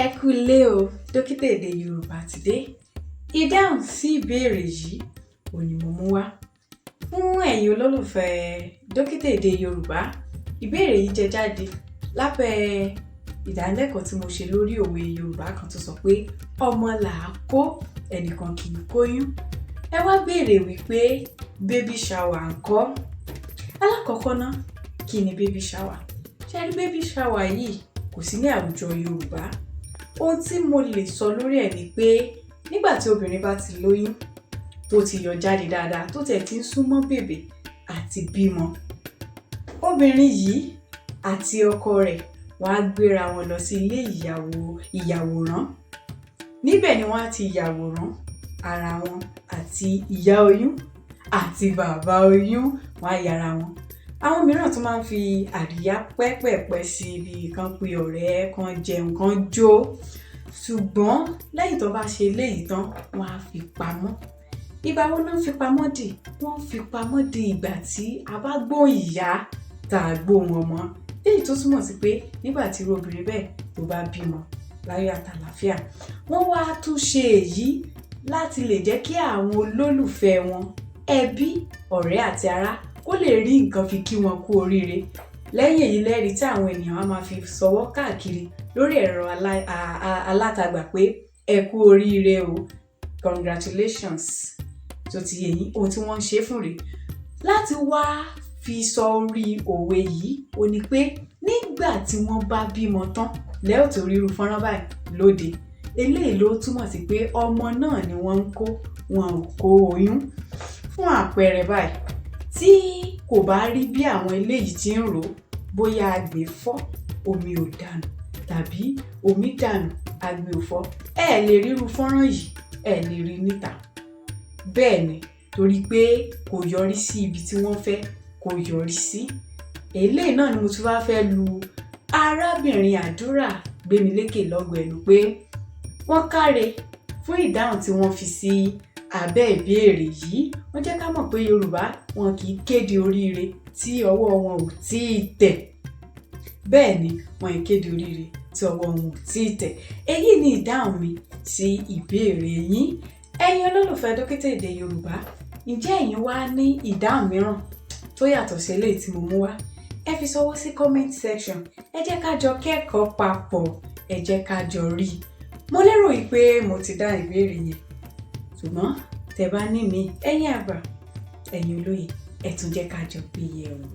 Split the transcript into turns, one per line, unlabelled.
Ẹ kú ilé o, dókítà èdè Yorùbá ti dé. Ìdáhùn sí ìbéèrè yìí òun ni mo mú wá. Fún ẹ̀yin olólùfẹ́ dókítà èdè Yorùbá, ìbéèrè yìí jẹ jáde lábẹ́ ìdánilẹ́kọ̀ọ́ tí mo ṣe lórí òwe Yorùbá kan tó sọ pé ọmọ là á kó ẹnìkan kì í kóyún. Ẹ wá béèrè wípé baby shower ńkọ́? Alákọ̀ọ́kọ́ ná, kí ni baby shower? Ṣé rí baby shower yìí kò sí ní àwùjọ Yorùbá? Ohun tí mo lè sọ lórí ẹ̀ ni pé nígbà tí obìnrin bá ti lóyún tó ti yọ jáde dáadáa tó tẹ̀ ti ń súnmọ́ bèbè àti bímọ, obìnrin yìí àti ọkọ rẹ̀ wọ́n á gbéra wọn lọ sí ilé ìyàwòrán. Níbẹ̀ ni wọ́n á ti yàwòrán ara wọn àti ìyá oyún àti bàbá oyún, wọ́n á yára wọn. Àwọn mìíràn tún máa ń fi àríyá pẹ́pẹ̀pẹ́ sí ibi kan pé ọ̀rẹ́ kan jẹun kan jó. Ṣùgbọ́n lẹ́yìn tó bá ṣe eléyìí tán, wọ́n á fi pamọ́. Ìgbà wo ló ń fi pamọ́ dì? Wọ́n fi pamọ́ di ìgbà tí a bá gbóhùn ìyá tá a gbóhùn ọmọ. Èyí tó túmọ̀ sí pé nígbà tí irú obìnrin bẹ́ẹ̀ tó bá bímọ láyọ̀ àtàlàáfíà, wọ́n wá tún ṣe èyí láti lè jẹ́ kí àwọn olólùfẹ́ wọn, ẹbí, ọ̀rẹ́ àti ará kó lè rí nǹkan fi kí wọn kú oríire. Lẹ́yìn èyí lẹ́rìí tí àwọn ènìyàn á máa fi sọwọ́ káàkiri lórí ẹ̀rọ alátagbà pé ẹ kú oríire o, congratulations. Tó ti yé yín, ohun tí wọ́n ń ṣe fún rèé. Láti wá fi sọ orí òwe yìí, ó ní pé nígbà tí wọ́n bá bímọ tán lẹ́yìn tó ríru fọ́nrán báyìí lóde, eléyìí ló túmọ̀ sí pé ọmọ náà ni wọ́n ń kó, wọn ò kó oyún. Fún àpẹẹrẹ báyìí, tí kò bá rí bí àwọn eléyìí ti ń rò, bóyá agbè fọ́ omi ò dànù tàbí omi dànù agbè ò fọ́, ẹ lè ríru fọ́nrán yìí, ẹ lè rí níta. Bẹ́ẹ̀ ni, torí pé kò yọrí sí ibi tí wọ́n fẹ́ kó yọrí sí. Eléyìí náà ni mo tún wá fẹ́ lu arábìnrin Àdúrà Gbémilékè lọ́gọ ẹnu pé wọ́n káre fún ìdáhùn tí wọ́n fi sí abẹ́ ìbéèrè yìí. Wọ́n jẹ́ ká mọ̀ pé Yorùbá wọn kì í kéde oríire tí ọwọ́ wọn ò tíì tẹ̀. Bẹ́ẹ̀ ni, wọn ì kéde oríire tí ọwọ́ wọn ò tíì tẹ̀. Èyí ni ìdáhùn mi sí ìbéèrè yín. Ẹ̀yin olólùfẹ́ dókítà èdè Yorùbá, ǹjẹ́ ẹ̀yin wá ní ìdáhùn mìíràn tó yàtọ̀ sí eléyìí tí mo mú wá? Ẹ fi sọwọ́ sí comment section. Ẹ jẹ́ ká jọ kẹ́kọ̀ọ́ papọ̀, ẹ jẹ́ ká jọ rí. Mo lérò wípé mo ti dá ìbéèrè yẹn. Ṣùgbọ́n tẹ́ bá ní mi, ẹ̀yin àgbà, ẹ̀yin olóye, ẹ tún jẹ́ ká jọ gbé yẹ̀ wò.